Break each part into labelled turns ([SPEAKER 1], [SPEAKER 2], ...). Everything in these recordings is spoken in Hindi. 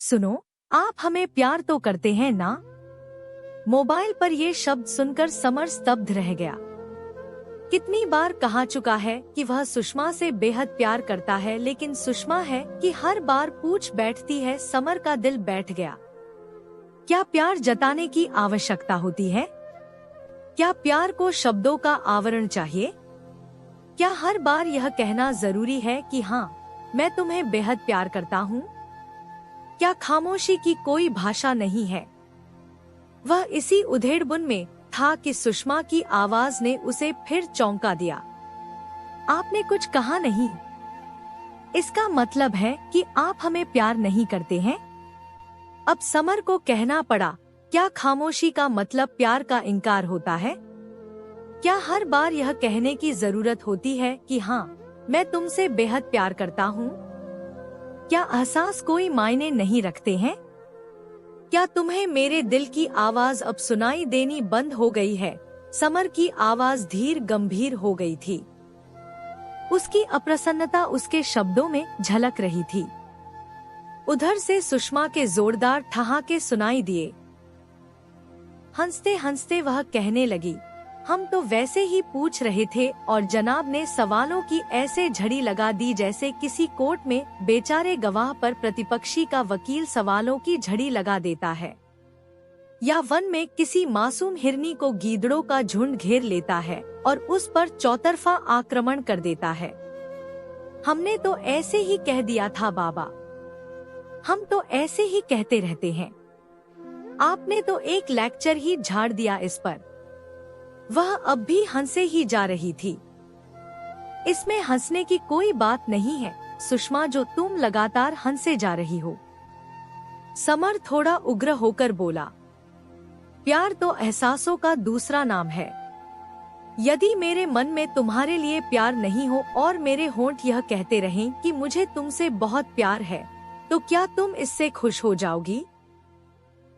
[SPEAKER 1] सुनो, आप हमें प्यार तो करते हैं ना? मोबाइल पर ये शब्द सुनकर समर स्तब्ध रह गया। कितनी बार कहा चुका है कि वह सुषमा से बेहद प्यार करता है, लेकिन सुषमा है कि हर बार पूछ बैठती है। समर का दिल बैठ गया। क्या प्यार जताने की आवश्यकता होती है? क्या प्यार को शब्दों का आवरण चाहिए? क्या हर बार यह कहना जरूरी है कि हाँ, मैं तुम्हें बेहद प्यार करता हूँ? क्या खामोशी की कोई भाषा नहीं है? वह इसी उधेड़बुन में था कि सुषमा की आवाज ने उसे फिर चौंका दिया। आपने कुछ कहा नहीं? इसका मतलब है कि आप हमें प्यार नहीं करते हैं? अब समर को कहना पड़ा, क्या खामोशी का मतलब प्यार का इनकार होता है? क्या हर बार यह कहने की जरूरत होती है कि हाँ, मैं तुमसे बेहद प्यार करता हूँ? क्या एहसास कोई मायने नहीं रखते हैं? क्या तुम्हें मेरे दिल की आवाज अब सुनाई देनी बंद हो गई है? समर की आवाज धीर गंभीर हो गई थी। उसकी अप्रसन्नता उसके शब्दों में झलक रही थी। उधर से सुषमा के जोरदार ठहाके सुनाई दिए। हंसते हंसते वह कहने लगी, हम तो वैसे ही पूछ रहे थे और जनाब ने सवालों की ऐसे झड़ी लगा दी जैसे किसी कोर्ट में बेचारे गवाह पर प्रतिपक्षी का वकील सवालों की झड़ी लगा देता है, या वन में किसी मासूम हिरनी को गीदड़ों का झुंड घेर लेता है और उस पर चौतरफा आक्रमण कर देता है। हमने तो ऐसे ही कह दिया था बाबा, हम तो ऐसे ही कहते रहते हैं। आपने तो एक लेक्चर ही झाड़ दिया इस पर। वह अब भी हंसे ही जा रही थी। इसमें हंसने की कोई बात नहीं है सुषमा, जो तुम लगातार हंसे जा रही हो। समर थोड़ा उग्र होकर बोला, प्यार तो एहसासों का दूसरा नाम है। यदि मेरे मन में तुम्हारे लिए प्यार नहीं हो और मेरे होंठ यह कहते रहें कि मुझे तुमसे बहुत प्यार है, तो क्या तुम इससे खुश हो जाओगी?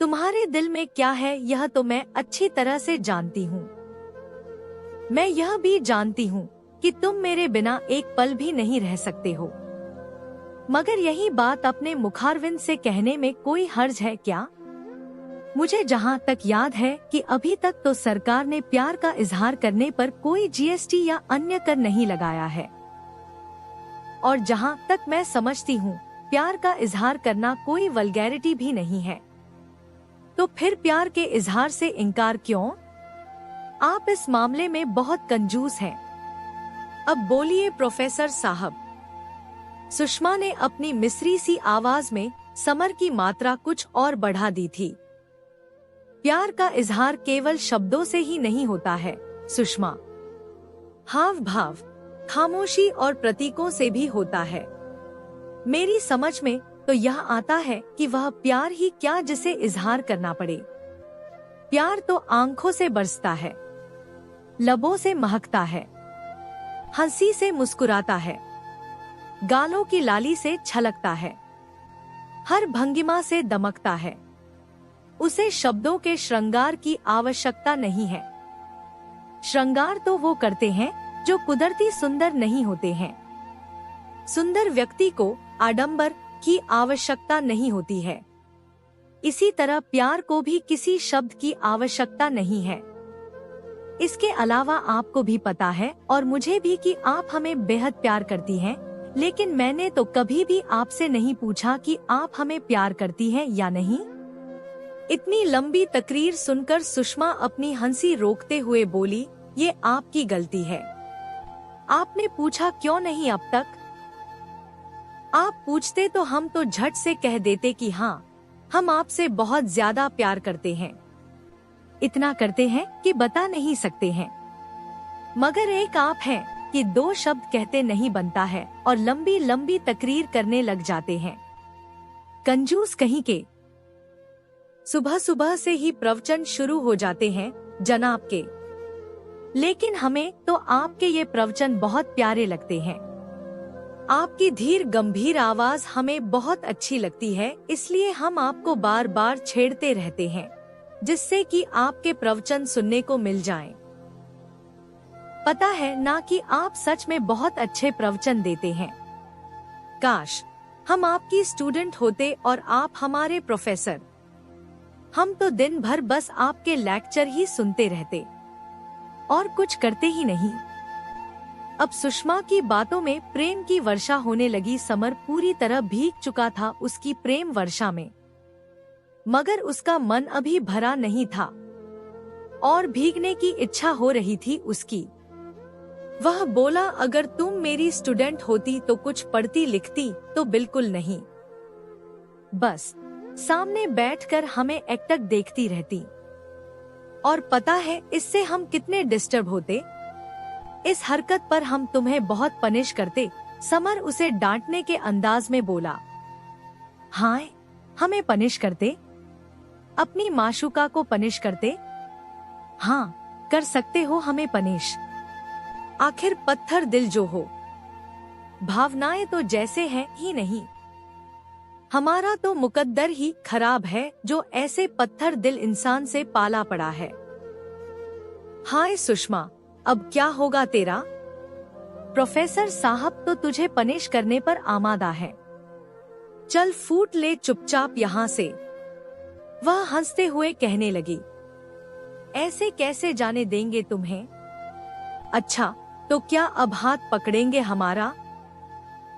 [SPEAKER 1] तुम्हारे दिल में क्या है यह तो मैं अच्छी तरह से जानती हूँ। मैं यह भी जानती हूँ कि तुम मेरे बिना एक पल भी नहीं रह सकते हो। मगर यही बात अपने मुखारविंद से कहने में कोई हर्ज है क्या? मुझे जहाँ तक याद है कि अभी तक तो सरकार ने प्यार का इजहार करने पर कोई जीएसटी या अन्य कर नहीं लगाया है। और जहाँ तक मैं समझती हूँ, प्यार का इजहार करना कोई वल्गैरिटी भी नहीं है। तो फिर प्यार के इजहार से इनकार क्यों? आप इस मामले में बहुत कंजूस हैं। अब बोलिए प्रोफेसर साहब। सुषमा ने अपनी मिस्री सी आवाज में समर की मात्रा कुछ और बढ़ा दी थी। प्यार का इजहार केवल शब्दों से ही नहीं होता है सुषमा, हाव भाव, खामोशी और प्रतीकों से भी होता है। मेरी समझ में तो यह आता है कि वह प्यार ही क्या जिसे इजहार करना पड़े। प्यार तो आंखों से बरसता है, लबों से महकता है, हंसी से मुस्कुराता है, गालों की लाली से छलकता है, हर भंगिमा से दमकता है। उसे शब्दों के श्रृंगार की आवश्यकता नहीं है। श्रृंगार तो वो करते हैं जो कुदरती सुंदर नहीं होते हैं। सुंदर व्यक्ति को आडंबर की आवश्यकता नहीं होती है। इसी तरह प्यार को भी किसी शब्द की आवश्यकता नहीं है। इसके अलावा आपको भी पता है और मुझे भी कि आप हमें बेहद प्यार करती हैं, लेकिन मैंने तो कभी भी आपसे नहीं पूछा कि आप हमें प्यार करती हैं या नहीं। इतनी लंबी तकरीर सुनकर सुषमा अपनी हंसी रोकते हुए बोली, ये आपकी गलती है। आपने पूछा क्यों नहीं अब तक? आप पूछते तो हम तो झट से कह देते कि हाँ, हम आपसे बहुत ज्यादा प्यार करते हैं। इतना करते हैं कि बता नहीं सकते हैं। मगर एक आप हैं कि दो शब्द कहते नहीं बनता है और लंबी लंबी तकरीर करने लग जाते हैं। कंजूस कहीं के। सुबह सुबह से ही प्रवचन शुरू हो जाते हैं जनाब के, लेकिन हमें तो आपके ये प्रवचन बहुत प्यारे लगते हैं। आपकी धीर गंभीर आवाज हमें बहुत अच्छी लगती है, इसलिए हम आपको बार बार छेड़ते रहते हैं, जिससे कि आपके प्रवचन सुनने को मिल जाएं। पता है ना कि आप सच में बहुत अच्छे प्रवचन देते हैं। काश हम आपकी स्टूडेंट होते और आप हमारे प्रोफेसर। हम तो दिन भर बस आपके लेक्चर ही सुनते रहते और कुछ करते ही नहीं। अब सुषमा की बातों में प्रेम की वर्षा होने लगी। समर पूरी तरह भीग चुका था उसकी प्रेम वर्षा में, मगर उसका मन अभी भरा नहीं था और भीगने की इच्छा हो रही थी उसकी। वह बोला, अगर तुम मेरी स्टूडेंट होती तो कुछ पढ़ती लिखती? तो बिल्कुल नहीं, बस सामने बैठकर हमें एकटक देखती रहती। और पता है इससे हम कितने डिस्टर्ब होते। इस हरकत पर हम तुम्हें बहुत पनिश करते। समर उसे डांटने के अंदाज में बोला। हाँ, हमें पनिश करते? अपनी माशूका को पनिश करते? हाँ, कर सकते हो हमें पनिश। आखिर पत्थर दिल जो हो, भावनाएं तो जैसे हैं ही नहीं। हमारा तो मुकद्दर ही खराब है जो ऐसे पत्थर दिल इंसान से पाला पड़ा है। हाय सुषमा, अब क्या होगा तेरा? प्रोफेसर साहब तो तुझे पनिश करने पर आमादा है। चल फूट ले चुपचाप यहाँ से। वह हंसते हुए कहने लगी, ऐसे कैसे जाने देंगे तुम्हें? अच्छा, तो क्या अब हाथ पकड़ेंगे हमारा?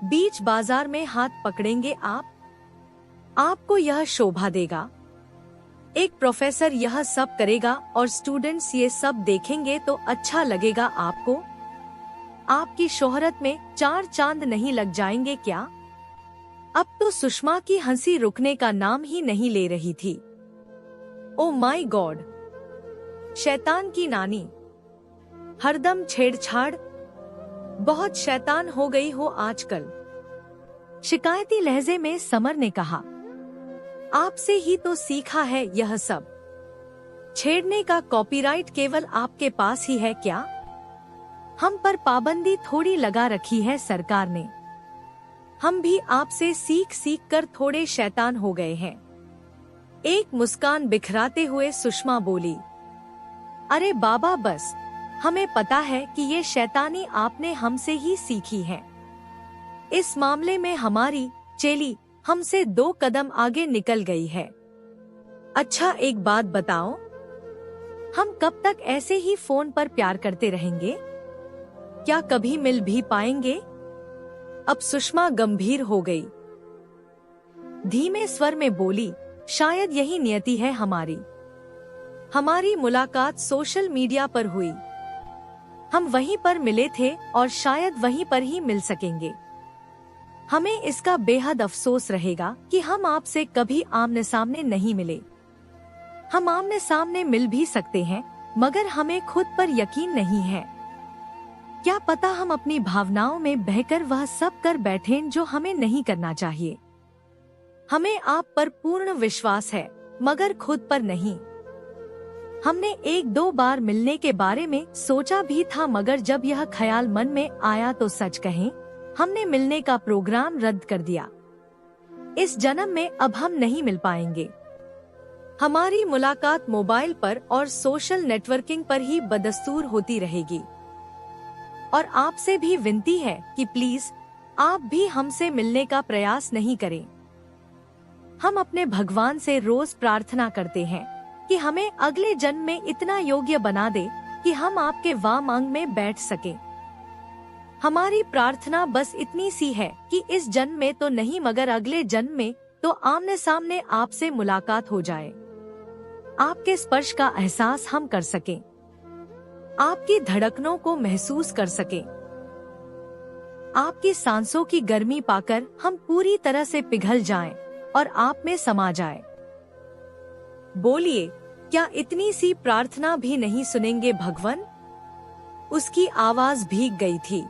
[SPEAKER 1] बीच बाजार में हाथ पकड़ेंगे आप? आपको यह शोभा देगा? एक प्रोफेसर यह सब करेगा और स्टूडेंट्स ये सब देखेंगे तो अच्छा लगेगा आपको? आपकी शोहरत में चार चांद नहीं लग जाएंगे क्या? अब तो सुषमा की हंसी रुकने का नाम ही नहीं ले रही थी। ओ माय गॉड, शैतान की नानी, हरदम छेड़छाड़, बहुत शैतान हो गई हो आजकल। शिकायती लहजे में समर ने कहा, आपसे ही तो सीखा है यह सब। छेड़ने का कॉपीराइट केवल आपके पास ही है क्या? हम पर पाबंदी थोड़ी लगा रखी है सरकार ने। हम भी आपसे सीख सीख कर थोड़े शैतान हो गए हैं। एक मुस्कान बिखराते हुए सुषमा बोली, अरे बाबा बस, हमें पता है कि ये शैतानी आपने हमसे ही सीखी है। इस मामले में हमारी चेली हमसे 2 कदम आगे निकल गई है। अच्छा एक बात बताओ, हम कब तक ऐसे ही फोन पर प्यार करते रहेंगे? क्या कभी मिल भी पाएंगे? अब सुषमा गंभीर हो गई। धीमे स्वर में बोली, शायद यही नियति है हमारी। हमारी मुलाकात सोशल मीडिया पर हुई। हम वहीं पर मिले थे और शायद वहीं पर ही मिल सकेंगे। हमें इसका बेहद अफसोस रहेगा कि हम आपसे कभी आमने सामने नहीं मिले। हम आमने सामने मिल भी सकते हैं, मगर हमें खुद पर यकीन नहीं है। क्या पता हम अपनी भावनाओं में बहकर वह सब कर बैठें जो हमें नहीं करना चाहिए। हमें आप पर पूर्ण विश्वास है, मगर खुद पर नहीं। हमने 1-2 बार मिलने के बारे में सोचा भी था, मगर जब यह ख्याल मन में आया तो सच कहें, हमने मिलने का प्रोग्राम रद्द कर दिया। इस जन्म में अब हम नहीं मिल पाएंगे। हमारी मुलाकात मोबाइल पर और सोशल नेटवर्किंग पर ही बदस्तूर होती रहेगी। और आपसे भी विनती है कि प्लीज आप भी हमसे मिलने का प्रयास नहीं करें। हम अपने भगवान से रोज प्रार्थना करते हैं कि हमें अगले जन्म में इतना योग्य बना दे कि हम आपके वाम अंग में बैठ सकें। हमारी प्रार्थना बस इतनी सी है कि इस जन्म में तो नहीं, मगर अगले जन्म में तो आमने सामने आपसे मुलाकात हो जाए। आपके स्पर्श का एहसास हम कर सकें, आपकी धड़कनों को महसूस कर सकें, आपकी सांसों की गर्मी पाकर हम पूरी तरह से पिघल जाएं और आप में समा जाए। बोलिए, क्या इतनी सी प्रार्थना भी नहीं सुनेंगे भगवान? उसकी आवाज भीग गई थी।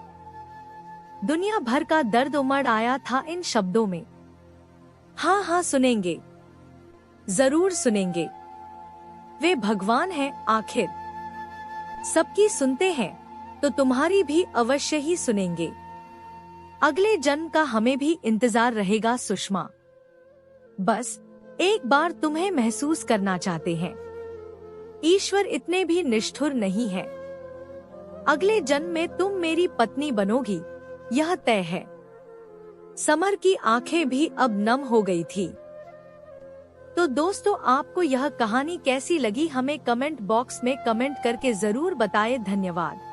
[SPEAKER 1] दुनिया भर का दर्द उमड़ आया था इन शब्दों में। हाँ हाँ सुनेंगे, जरूर सुनेंगे। वे भगवान हैं आखिर, सबकी सुनते हैं तो तुम्हारी भी अवश्य ही सुनेंगे। अगले जन्म का हमें भी इंतजार रहेगा सुषमा। बस एक बार तुम्हें महसूस करना चाहते हैं। ईश्वर इतने भी निष्ठुर नहीं है। अगले जन्म में तुम मेरी पत्नी बनोगी, यह तय है। समर की आंखें भी अब नम हो गई थी। तो दोस्तों, आपको यह कहानी कैसी लगी हमें कमेंट बॉक्स में कमेंट करके जरूर बताएं। धन्यवाद।